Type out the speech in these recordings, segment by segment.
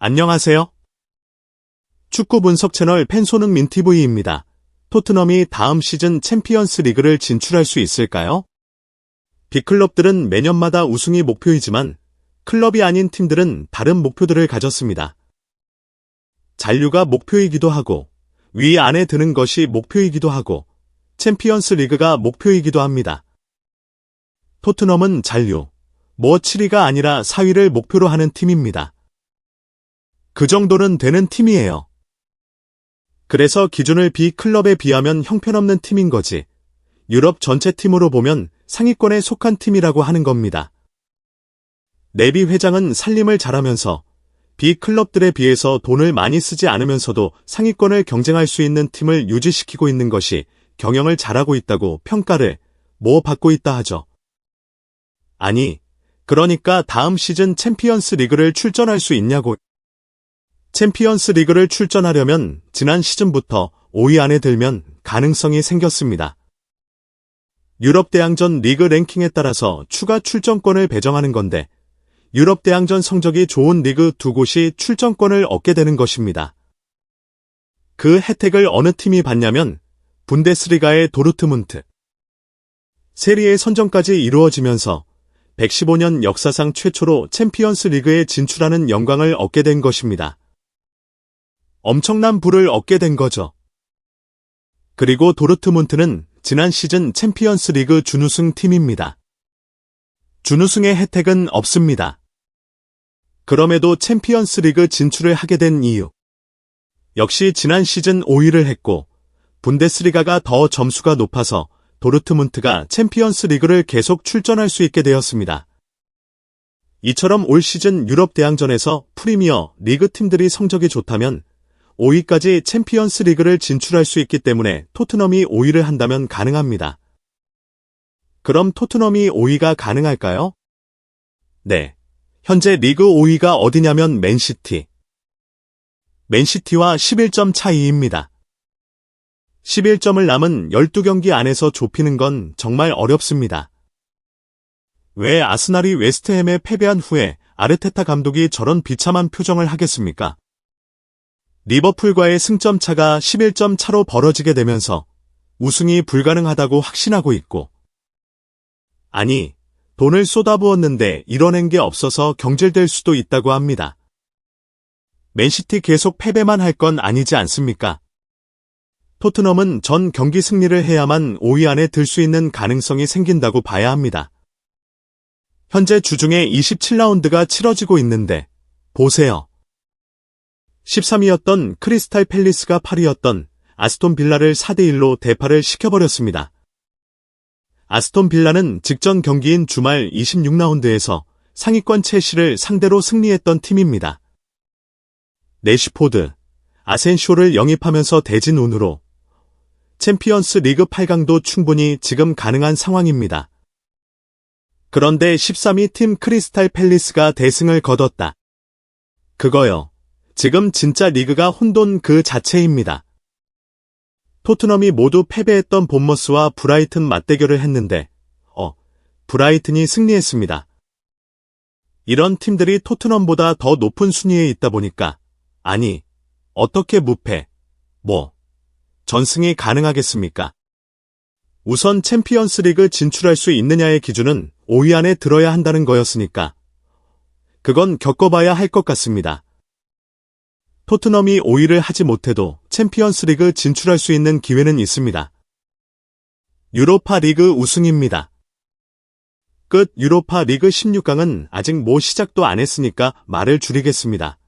안녕하세요. 축구 분석 채널 팬손흥민 TV입니다. 토트넘이 다음 시즌 챔피언스 리그를 진출할 수 있을까요? 빅클럽들은 매년마다 우승이 목표이지만 클럽이 아닌 팀들은 다른 목표들을 가졌습니다. 잔류가 목표이기도 하고 위 안에 드는 것이 목표이기도 하고 챔피언스 리그가 목표이기도 합니다. 토트넘은 잔류, 7위가 아니라 4위를 목표로 하는 팀입니다. 그 정도는 되는 팀이에요. 그래서 기준을 B클럽에 비하면 형편없는 팀인 거지. 유럽 전체 팀으로 보면 상위권에 속한 팀이라고 하는 겁니다. 네비 회장은 살림을 잘하면서 B클럽들에 비해서 돈을 많이 쓰지 않으면서도 상위권을 경쟁할 수 있는 팀을 유지시키고 있는 것이 경영을 잘하고 있다고 평가를 받고 있다 하죠. 아니, 그러니까 다음 시즌 챔피언스 리그를 출전할 수 있냐고. 챔피언스 리그를 출전하려면 지난 시즌부터 5위 안에 들면 가능성이 생겼습니다. 유럽 대항전 리그 랭킹에 따라서 추가 출전권을 배정하는 건데 유럽 대항전 성적이 좋은 리그 두 곳이 출전권을 얻게 되는 것입니다. 그 혜택을 어느 팀이 받냐면 분데스리가의 도르트문트. 세리에 선정까지 이루어지면서 115년 역사상 최초로 챔피언스 리그에 진출하는 영광을 얻게 된 것입니다. 엄청난 부를 얻게 된 거죠. 그리고 도르트문트는 지난 시즌 챔피언스 리그 준우승 팀입니다. 준우승의 혜택은 없습니다. 그럼에도 챔피언스 리그 진출을 하게 된 이유. 역시 지난 시즌 5위를 했고 분데스리가가 더 점수가 높아서 도르트문트가 챔피언스 리그를 계속 출전할 수 있게 되었습니다. 이처럼 올 시즌 유럽 대항전에서 프리미어 리그 팀들이 성적이 좋다면 5위까지 챔피언스 리그를 진출할 수 있기 때문에 토트넘이 5위를 한다면 가능합니다. 그럼 토트넘이 5위가 가능할까요? 네. 현재 리그 5위가 어디냐면 맨시티. 맨시티와 11점 차이입니다. 11점을 남은 12경기 안에서 좁히는 건 정말 어렵습니다. 왜 아스날이 웨스트햄에 패배한 후에 아르테타 감독이 저런 비참한 표정을 하겠습니까? 리버풀과의 승점 차가 11점 차로 벌어지게 되면서 우승이 불가능하다고 확신하고 있고 아니, 돈을 쏟아부었는데 이뤄낸 게 없어서 경질될 수도 있다고 합니다. 맨시티 계속 패배만 할 건 아니지 않습니까? 토트넘은 전 경기 승리를 해야만 5위 안에 들 수 있는 가능성이 생긴다고 봐야 합니다. 현재 주중에 27라운드가 치러지고 있는데 보세요. 13위였던 크리스탈 팰리스가 8위였던 아스톤 빌라를 4대1로 대파를 시켜버렸습니다. 아스톤 빌라는 직전 경기인 주말 26라운드에서 상위권 첼시를 상대로 승리했던 팀입니다. 내시포드, 아센쇼를 영입하면서 대진 운으로 챔피언스 리그 8강도 충분히 지금 가능한 상황입니다. 그런데 13위 팀 크리스탈 팰리스가 대승을 거뒀다. 그거요. 지금 진짜 리그가 혼돈 그 자체입니다. 토트넘이 모두 패배했던 본머스와 브라이튼 맞대결을 했는데 브라이튼이 승리했습니다. 이런 팀들이 토트넘보다 더 높은 순위에 있다 보니까 아니, 어떻게 무패, 전승이 가능하겠습니까? 우선 챔피언스 리그 진출할 수 있느냐의 기준은 5위 안에 들어야 한다는 거였으니까 그건 겪어봐야 할 것 같습니다. 토트넘이 5위를 하지 못해도 챔피언스 리그 진출할 수 있는 기회는 있습니다. 유로파 리그 우승입니다. 끝. 유로파 리그 16강은 아직 시작도 안 했으니까 말을 줄이겠습니다.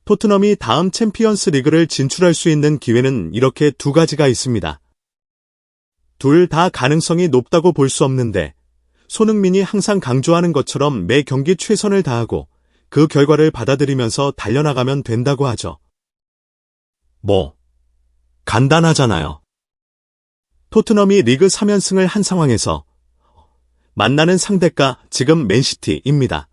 토트넘이 다음 챔피언스 리그를 진출할 수 있는 기회는 이렇게 두 가지가 있습니다. 둘 다 가능성이 높다고 볼 수 없는데 손흥민이 항상 강조하는 것처럼 매 경기 최선을 다하고 그 결과를 받아들이면서 달려나가면 된다고 하죠. 간단하잖아요. 토트넘이 리그 3연승을 한 상황에서 만나는 상대가 지금 맨시티입니다.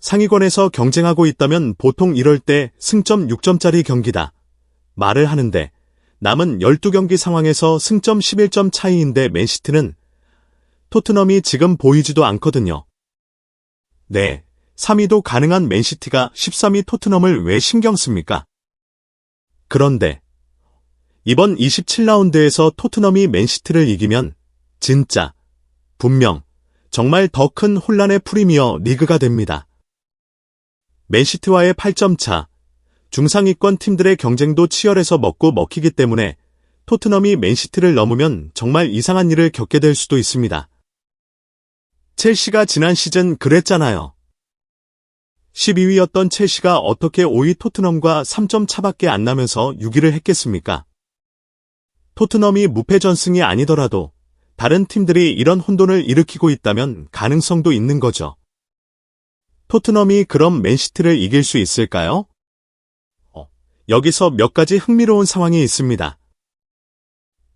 상위권에서 경쟁하고 있다면 보통 이럴 때 승점 6점짜리 경기다 말을 하는데 남은 12경기 상황에서 승점 11점 차이인데 맨시티는 토트넘이 지금 보이지도 않거든요. 네, 3위도 가능한 맨시티가 13위 토트넘을 왜 신경 씁니까? 그런데 이번 27라운드에서 토트넘이 맨시티를 이기면 진짜 분명 정말 더 큰 혼란의 프리미어 리그가 됩니다. 맨시티와의 8점 차, 중상위권 팀들의 경쟁도 치열해서 먹고 먹히기 때문에 토트넘이 맨시티를 넘으면 정말 이상한 일을 겪게 될 수도 있습니다. 첼시가 지난 시즌 그랬잖아요. 12위였던 첼시가 어떻게 5위 토트넘과 3점 차밖에 안 나면서 6위를 했겠습니까? 토트넘이 무패전승이 아니더라도 다른 팀들이 이런 혼돈을 일으키고 있다면 가능성도 있는 거죠. 토트넘이 그럼 맨시티를 이길 수 있을까요? 여기서 몇 가지 흥미로운 상황이 있습니다.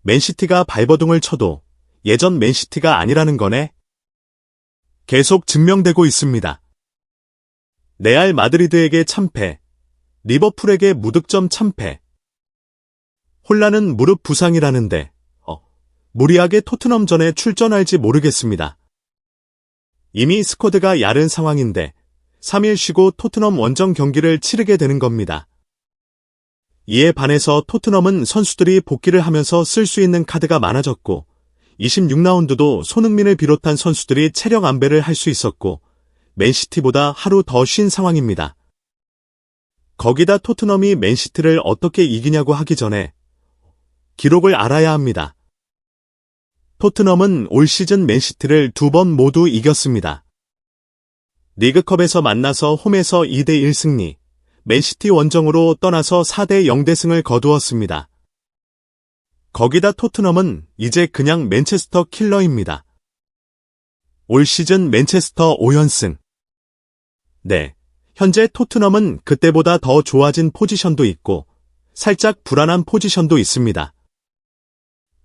맨시티가 발버둥을 쳐도 예전 맨시티가 아니라는 거네. 계속 증명되고 있습니다. 레알 마드리드에게 참패, 리버풀에게 무득점 참패. 혼란은 무릎 부상이라는데 무리하게 토트넘전에 출전할지 모르겠습니다. 이미 스쿼드가 야른 상황인데 3일 쉬고 토트넘 원정 경기를 치르게 되는 겁니다. 이에 반해서 토트넘은 선수들이 복귀를 하면서 쓸 수 있는 카드가 많아졌고 26라운드도 손흥민을 비롯한 선수들이 체력 안배를 할 수 있었고 맨시티보다 하루 더 쉰 상황입니다. 거기다 토트넘이 맨시티를 어떻게 이기냐고 하기 전에 기록을 알아야 합니다. 토트넘은 올 시즌 맨시티를 2번 모두 이겼습니다. 리그컵에서 만나서 홈에서 2대1 승리, 맨시티 원정으로 떠나서 4대0 대승을 거두었습니다. 거기다 토트넘은 이제 그냥 맨체스터 킬러입니다. 올 시즌 맨체스터 5연승. 네, 현재 토트넘은 그때보다 더 좋아진 포지션도 있고 살짝 불안한 포지션도 있습니다.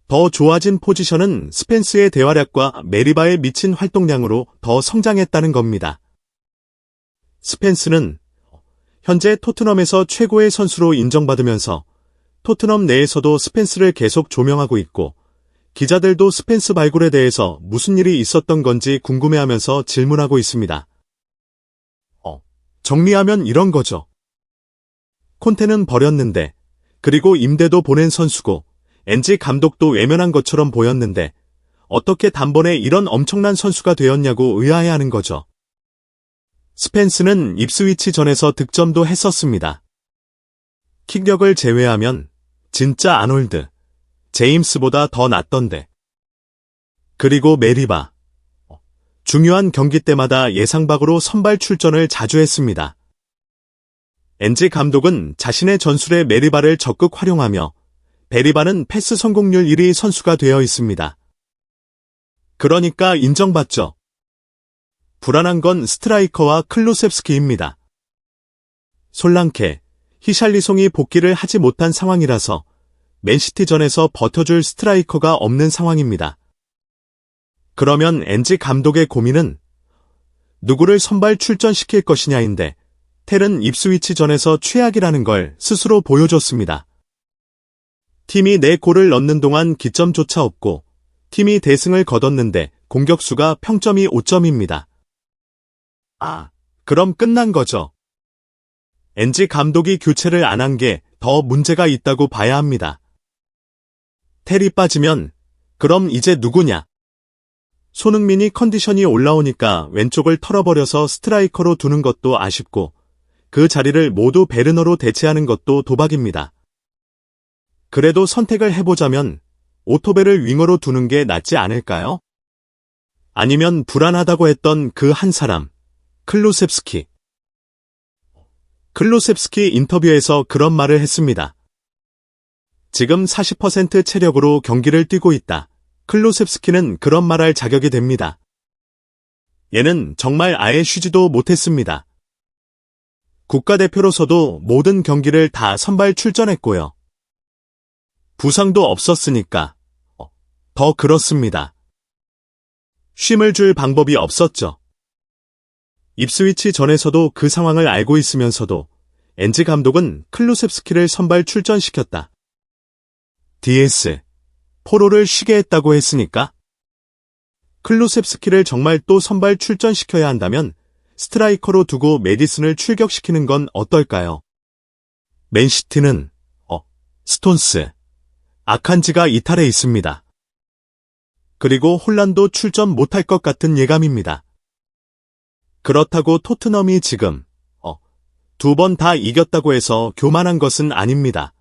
더 좋아진 포지션은 스펜스의 대활약과 메리바의 미친 활동량으로 더 성장했다는 겁니다. 스펜스는 현재 토트넘에서 최고의 선수로 인정받으면서 토트넘 내에서도 스펜스를 계속 조명하고 있고 기자들도 스펜스 발굴에 대해서 무슨 일이 있었던 건지 궁금해하면서 질문하고 있습니다. 정리하면 이런 거죠. 콘테는 버렸는데 그리고 임대도 보낸 선수고 엔지 감독도 외면한 것처럼 보였는데 어떻게 단번에 이런 엄청난 선수가 되었냐고 의아해하는 거죠. 스펜스는 입스위치전에서 득점도 했었습니다. 킥력을 제외하면 진짜 아놀드, 제임스보다 더 낫던데. 그리고 메리바. 중요한 경기 때마다 예상 밖으로 선발 출전을 자주 했습니다. 엔지 감독은 자신의 전술에 메리바를 적극 활용하며 베리바는 패스 성공률 1위 선수가 되어 있습니다. 그러니까 인정받죠. 불안한 건 스트라이커와 클루셉스키입니다. 솔랑케, 히샬리송이 복귀를 하지 못한 상황이라서 맨시티전에서 버텨줄 스트라이커가 없는 상황입니다. 그러면 엔지 감독의 고민은 누구를 선발 출전시킬 것이냐인데 텔은 입스위치전에서 최악이라는 걸 스스로 보여줬습니다. 팀이 4골을 넣는 동안 기점조차 없고 팀이 대승을 거뒀는데 공격수가 평점이 5점입니다. 그럼 끝난 거죠. 엔지 감독이 교체를 안 한 게 더 문제가 있다고 봐야 합니다. 텔이 빠지면 그럼 이제 누구냐? 손흥민이 컨디션이 올라오니까 왼쪽을 털어버려서 스트라이커로 두는 것도 아쉽고 그 자리를 모두 베르너로 대체하는 것도 도박입니다. 그래도 선택을 해보자면 오토베를 윙어로 두는 게 낫지 않을까요? 아니면 불안하다고 했던 그 한 사람, 클루셉스키. 클루셉스키 인터뷰에서 그런 말을 했습니다. 지금 40% 체력으로 경기를 뛰고 있다. 클루셉스키는 그런 말할 자격이 됩니다. 얘는 정말 아예 쉬지도 못했습니다. 국가대표로서도 모든 경기를 다 선발 출전했고요. 부상도 없었으니까 더 그렇습니다. 쉼을 줄 방법이 없었죠. 입스위치 전에서도 그 상황을 알고 있으면서도 엔지 감독은 클루셉스키를 선발 출전시켰다. DS, 포로를 쉬게 했다고 했으니까 클루셉스키를 정말 또 선발 출전시켜야 한다면 스트라이커로 두고 메디슨을 출격시키는 건 어떨까요? 맨시티는 스톤스, 아칸지가 이탈해 있습니다. 그리고 혼란도 출전 못할 것 같은 예감입니다. 그렇다고 토트넘이 지금 2번 다 이겼다고 해서 교만한 것은 아닙니다.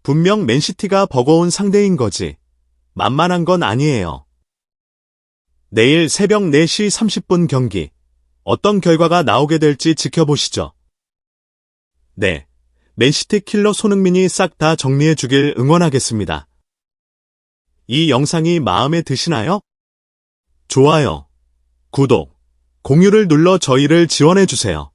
분명 맨시티가 버거운 상대인 거지 만만한 건 아니에요. 내일 새벽 4시 30분 경기 어떤 결과가 나오게 될지 지켜보시죠. 네, 맨시티 킬러 손흥민이 싹 다 정리해 주길 응원하겠습니다. 이 영상이 마음에 드시나요? 좋아요, 구독, 공유를 눌러 저희를 지원해 주세요.